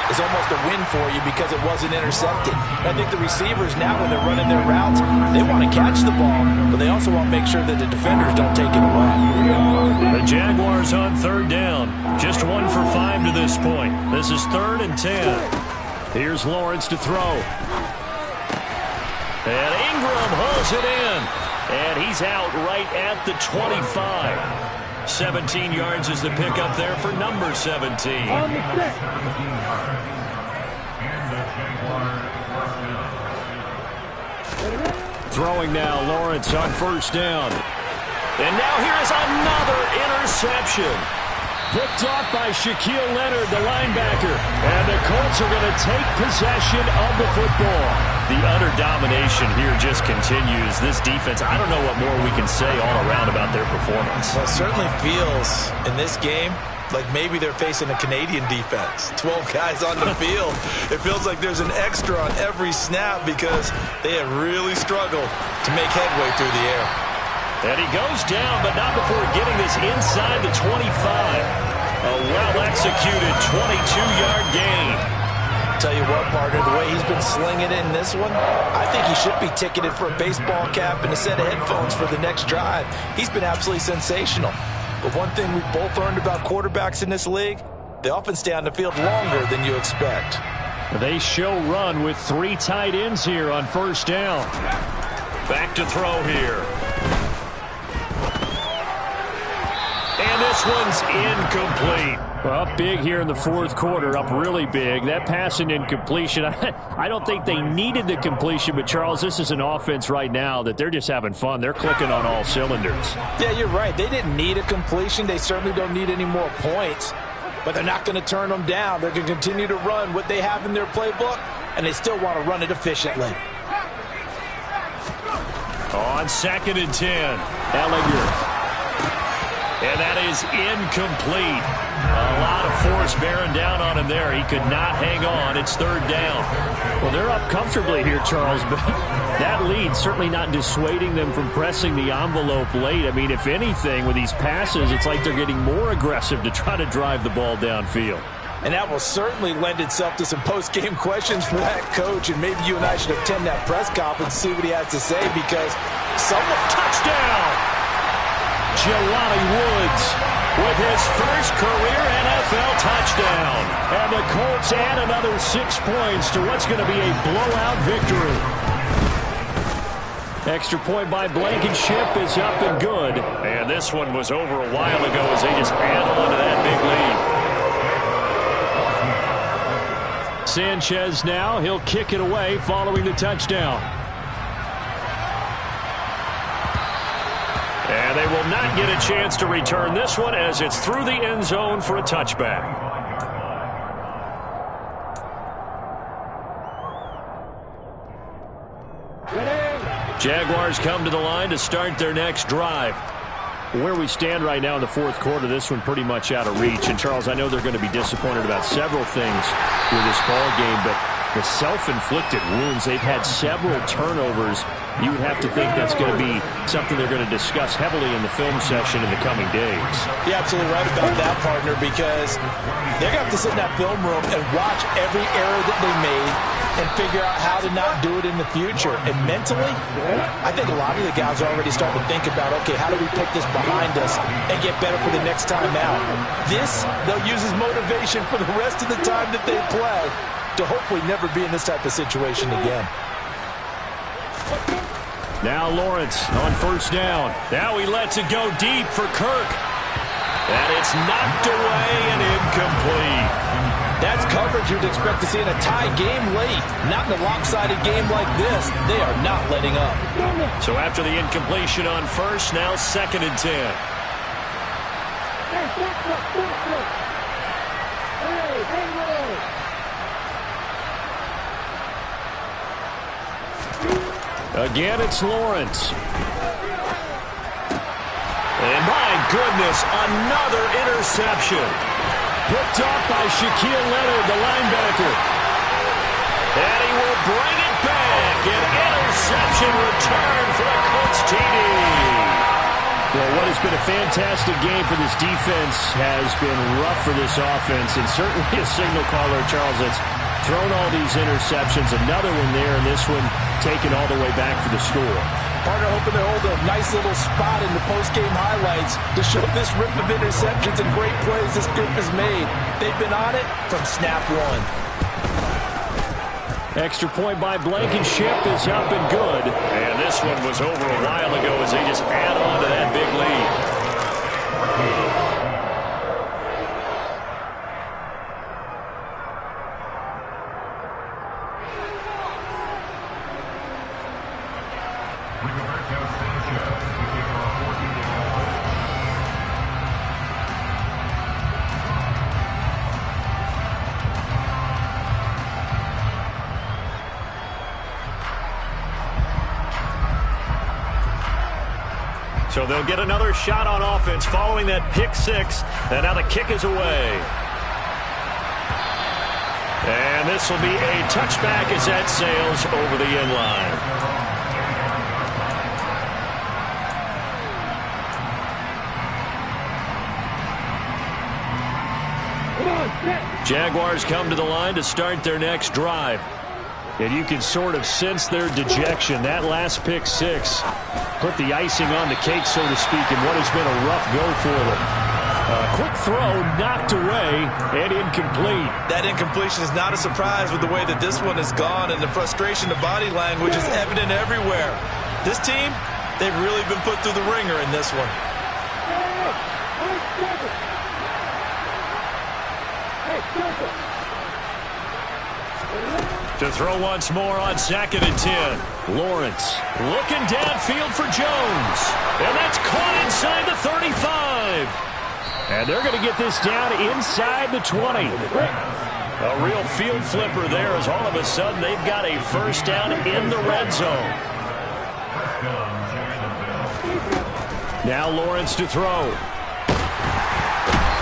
is almost a win for you because it wasn't intercepted. I think the receivers now, when they're running their routes, they want to catch the ball, but they also want to make sure that the defenders don't take it away. The Jaguars on 3rd down. Just 1 for 5 to this point. This is 3rd and 10. Here's Lawrence to throw. And Ingram hauls it in. And he's out right at the 25. 17 yards is the pickup there for number 17. Throwing now, Lawrence on 1st down. And now here is another interception. Picked off by Shaquille Leonard, the linebacker. And the Colts are going to take possession of the football. The utter domination here just continues. This defense, I don't know what more we can say all around about their performance. Well, it certainly feels in this game like maybe they're facing a Canadian defense. 12 guys on the field. It feels like there's an extra on every snap because they have really struggled to make headway through the air. And he goes down, but not before getting this inside the 25. A well-executed 22-yard gain. Tell you what, partner, the way he's been slinging it in this one, I think he should be ticketed for a baseball cap and a set of headphones for the next drive. He's been absolutely sensational. But one thing we've both learned about quarterbacks in this league, they often stay on the field longer than you expect. They show run with 3 tight ends here on 1st down. Back to throw here. And this one's incomplete. Up big here in the 4th quarter, up really big. That pass and incompletion, I don't think they needed the completion, but Charles, this is an offense right now that they're just having fun. They're clicking on all cylinders. Yeah, you're right. They didn't need a completion. They certainly don't need any more points, but they're not going to turn them down. They're going to continue to run what they have in their playbook, and they still want to run it efficiently. On 2nd and 10. Ellinger. And that is incomplete. A lot of force bearing down on him there. He could not hang on. It's 3rd down. Well, they're up comfortably here, Charles, but that lead certainly not dissuading them from pressing the envelope late. I mean, if anything, with these passes, it's like they're getting more aggressive to try to drive the ball downfield. And that will certainly lend itself to some post-game questions for that coach, and maybe you and I should attend that press conference and see what he has to say, because someone... Touchdown! Jelani Woods with his first career NFL touchdown. And the Colts add another 6 points to what's going to be a blowout victory. Extra point by Blankenship is up and good. And this one was over a while ago as they just add on to that big lead. Sanchez now, he'll kick it away following the touchdown. And they will not get a chance to return this one as it's through the end zone for a touchback. Jaguars come to the line to start their next drive. Where we stand right now in the 4th quarter, this one pretty much out of reach. And, Charles, I know they're going to be disappointed about several things with this ball game, but the self-inflicted wounds, they've had several turnovers you would have to think that's going to be something they're going to discuss heavily in the film session in the coming days. You're absolutely right about that, partner, because they're going to have to sit in that film room and watch every error that they made and figure out how to not do it in the future. And mentally, I think a lot of the guys are already starting to think about, okay, how do we put this behind us and get better for the next time out? This, they'll use as motivation for the rest of the time that they play to hopefully never be in this type of situation again. Now Lawrence on first down. Now he lets it go deep for Kirk. And it's knocked away and incomplete. That's coverage you'd expect to see in a tie game late. Not in a lopsided game like this. They are not letting up. So after the incompletion on first, now 2nd and 10. Again, it's Lawrence. And my goodness, another interception. Picked off by Shaquille Leonard, the linebacker. And he will bring it back. An interception return for the Colts TD. Well, what has been a fantastic game for this defense has been rough for this offense, and certainly a signal caller, Charles, that's thrown all these interceptions. Another one there, and this one taken all the way back for the score. Partner hoping to hold a nice little spot in the post-game highlights to show this rip of interceptions and great plays this group has made. They've been on it from snap one. Extra point by Blankenship is up and good. And this one was over a while ago as they just add on to that big lead. So they'll get another shot on offense following that pick six. And now the kick is away. And this will be a touchback as that sails over the end line. Jaguars come to the line to start their next drive. And you can sort of sense their dejection. That last pick six put the icing on the cake, so to speak, in what has been a rough go for them. Quick throw, knocked away, and incomplete. That incompletion is not a surprise with the way that this one has gone, and the frustration, the body language is evident everywhere. This team, they've really been put through the ringer in this one. To throw once more on 2nd and 10. Lawrence looking downfield for Jones. And that's caught inside the 35. And they're going to get this down inside the 20. A real field flipper there as all of a sudden they've got a first down in the red zone. Now Lawrence to throw.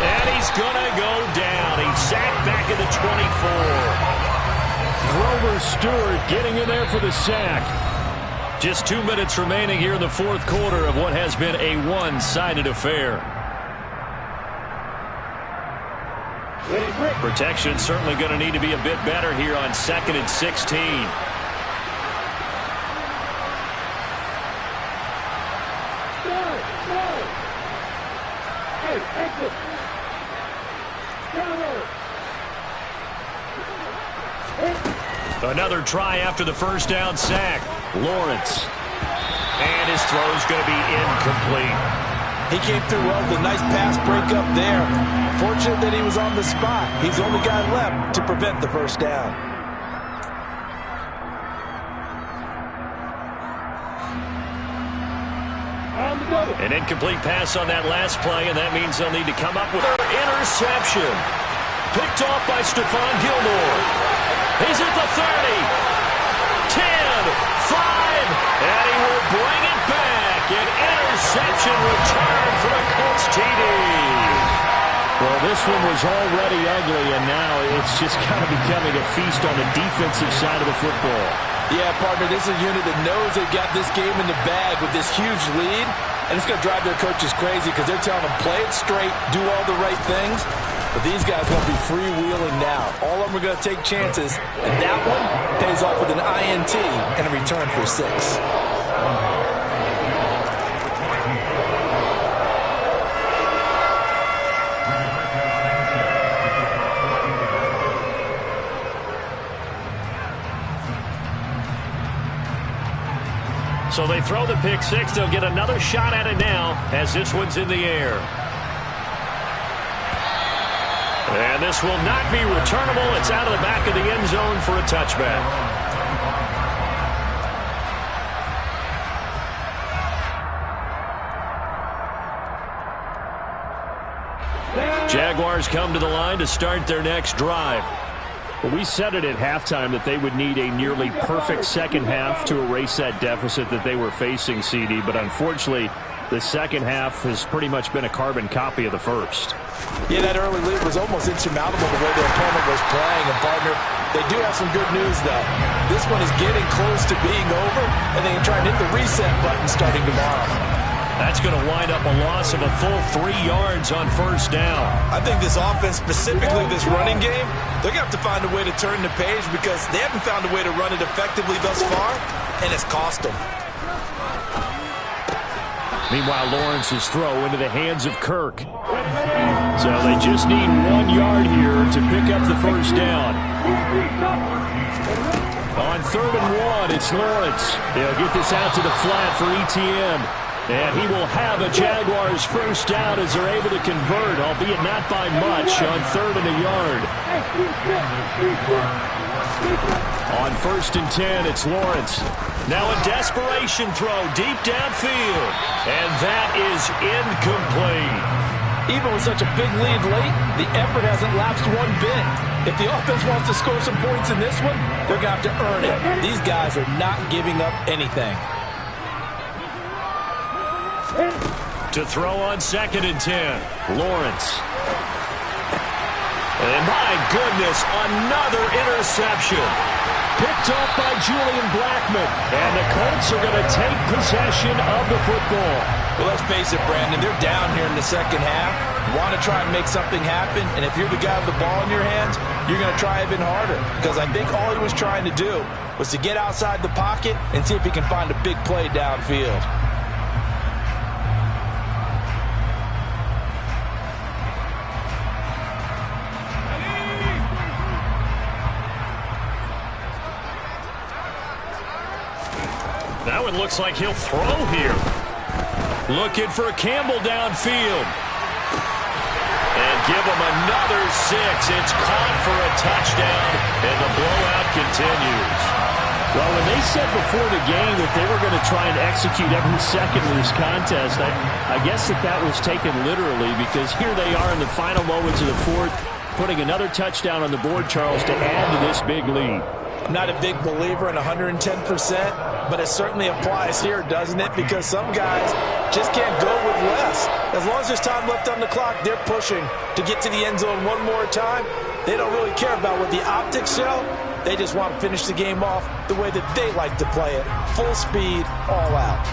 And he's going to go down. He's sacked back at the 24. Grover Stewart getting in there for the sack. Just 2 minutes remaining here in the fourth quarter of what has been a one-sided affair. Protection certainly going to need to be a bit better here on 2nd and 16. Another try after the first down sack. Lawrence. And his throw's going to be incomplete. He came through well with a nice pass break up there. Fortunate that he was on the spot. He's the only guy left to prevent the first down. An incomplete pass on that last play, and that means they'll need to come up with an interception. Picked off by Stephon Gilmore. He's at the 30. 10, 5, and he will bring it back. An interception return for the Colts TD. Well, this one was already ugly, and now it's just kind of becoming a feast on the defensive side of the football. Yeah, partner, this is a unit that knows they've got this game in the bag with this huge lead, and it's going to drive their coaches crazy because they're telling them play it straight, do all the right things. But these guys won't be freewheeling now. All of them are going to take chances, and that one pays off with an INT and a return for 6. So they throw the pick 6. They'll get another shot at it now as this one's in the air. And this will not be returnable. It's out of the back of the end zone for a touchback. Jaguars come to the line to start their next drive. Well, we said it at halftime that they would need a nearly perfect second half to erase that deficit that they were facing, CD. But unfortunately, the second half has pretty much been a carbon copy of the first. Yeah, that early lead was almost insurmountable the way their opponent was playing. And, partner, they do have some good news, though. This one is getting close to being over, and they can try and hit the reset button starting tomorrow. That's going to wind up a loss of a full 3 yards on first down. I think this offense, specifically this running game, they're going to have to find a way to turn the page because they haven't found a way to run it effectively thus far, and it's cost them. Meanwhile, Lawrence's throw into the hands of Kirk. So they just need 1 yard here to pick up the first down. On 3rd and 1, it's Lawrence. They'll get this out to the flat for ETN. And he will have a Jaguars first down as they're able to convert, albeit not by much, on 3rd and a yard. On 1st and 10, it's Lawrence. Now a desperation throw deep downfield. And that is incomplete. Even with such a big lead late, the effort hasn't lapsed one bit. If the offense wants to score some points in this one, they're going to have to earn it. These guys are not giving up anything. To throw on 2nd and 10, Lawrence. And my goodness, another interception. Picked off by Julian Blackmon. And the Colts are going to take possession of the football. Well, let's face it, Brandon, they're down here in the second half. Want to try and make something happen, and if you're the guy with the ball in your hands, you're going to try even harder. Because I think all he was trying to do was to get outside the pocket and see if he can find a big play downfield. Now it looks like he'll throw here. Looking for Campbell downfield. And give him another 6. It's caught for a touchdown, and the blowout continues. Well, when they said before the game that they were going to try and execute every second of this contest, I guess that was taken literally, because here they are in the final moments of the fourth, putting another touchdown on the board, Charles, to add to this big lead. I'm not a big believer in 110%, but it certainly applies here, doesn't it? Because some guys just can't go with less. As long as there's time left on the clock, they're pushing to get to the end zone one more time. They don't really care about what the optics show. They just want to finish the game off the way that they like to play it. Full speed, all out.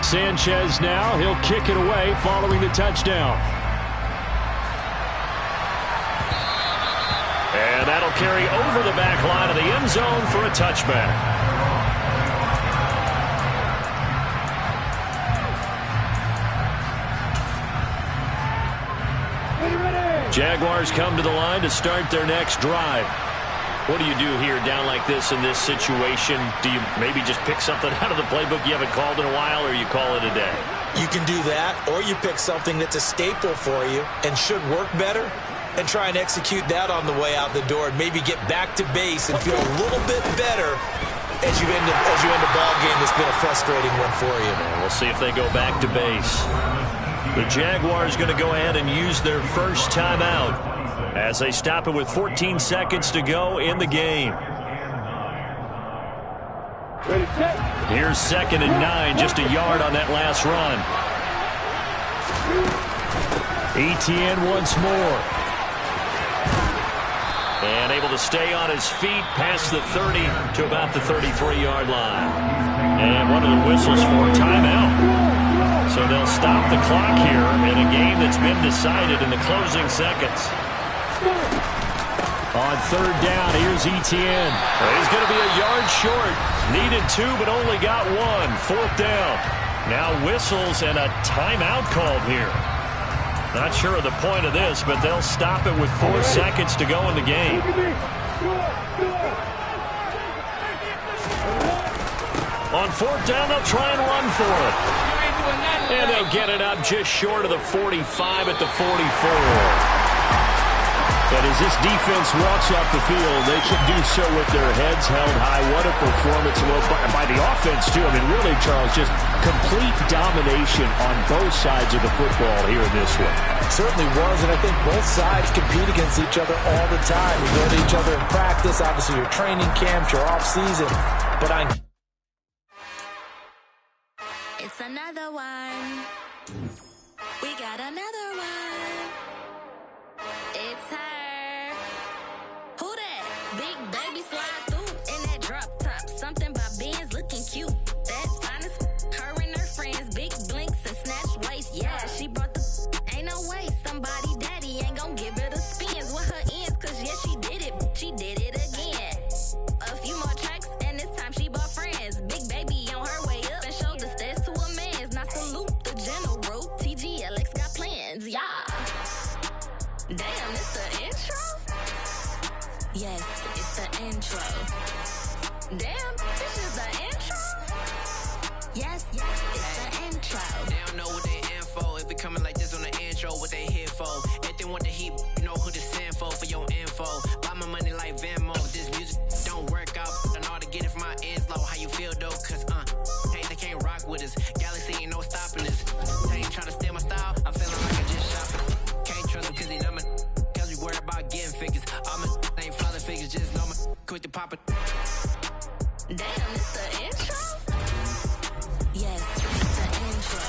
Sanchez now, he'll kick it away following the touchdown. And that'll carry over the back line of the end zone for a touchback. Jaguars come to the line to start their next drive. What do you do here down like this in this situation? Do you maybe just pick something out of the playbook you haven't called in a while, or you call it a day? You can do that, or you pick something that's a staple for you and should work better and try and execute that on the way out the door and maybe get back to base and feel a little bit better as you end a ball game that's been a frustrating one for you. We'll see if they go back to base. The Jaguars going to go ahead and use their first timeout as they stop it with 14 seconds to go in the game. Here's 2nd and 9, just a yard on that last run. Etienne once more. And able to stay on his feet past the 30 to about the 33-yard line. And one of the whistles for a timeout. So they'll stop the clock here in a game that's been decided in the closing seconds. On 3rd down, here's Etienne. He's going to be a yard short. Needed 2, but only got 1. 4th down. Now whistles and a timeout called here. Not sure of the point of this, but they'll stop it with 4 seconds to go in the game. On 4th down, they'll try and run for it. And they'll get it up just short of the 45 at the 44. But as this defense walks off the field, they can do so with their heads held high. What a performance by the offense, too. I mean, really, Charles, just complete domination on both sides of the football here in this one. Certainly was, and I think both sides compete against each other all the time. You go to each other in practice, obviously your training camps, your off-season. But It's another one. We got another one. It's her. Who that? Big baby slide through in that drop top. Something by Benz looking cute. That's honest. Her and her friends, big blinks and snatch waist. Yeah, she brought the. Ain't no way somebody daddy ain't gon' give her the spins with her ends. Cause yeah, she did it. She did it again. A few more tracks and this time she bought friends. Big baby on her way up and showed the stats to a man's. Now salute the general. TGLX got plans. Yeah. Damn, it's the intro? Yes, it's the intro. Damn, this is the intro? Yes, it's the intro. They don't know what they in for. If we coming like this on the intro, what they here for? If they want the heat, you know who to send for your info. Buy my money like Venmo. This music don't work out. I know how to get it from my ends low. How you feel though? Cause hey, they can't rock with us. Galaxy ain't no stopping us. They ain't trying to steal my style. I'm feeling like I just shopping. Can't trust them cause they number. Cause we worried about getting figures. All my ain't father figures, just know my quick to pop it. Damn, it's the intro? Yes, it's the intro.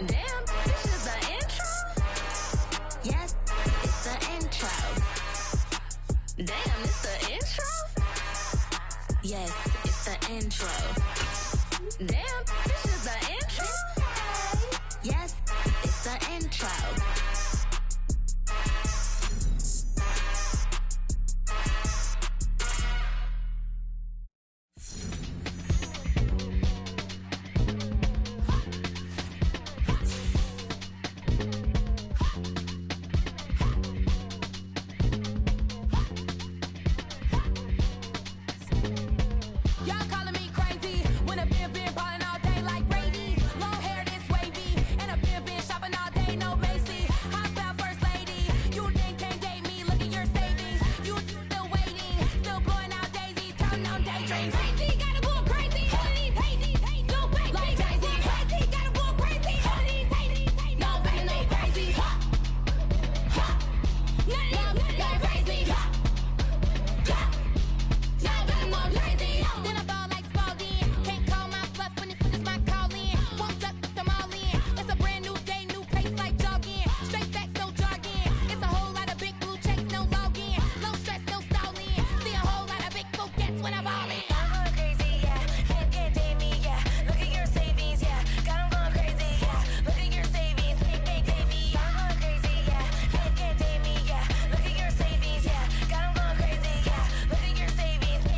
Damn, this is the intro? Yes, it's the intro. Damn, it's the intro? Yes, it's the intro.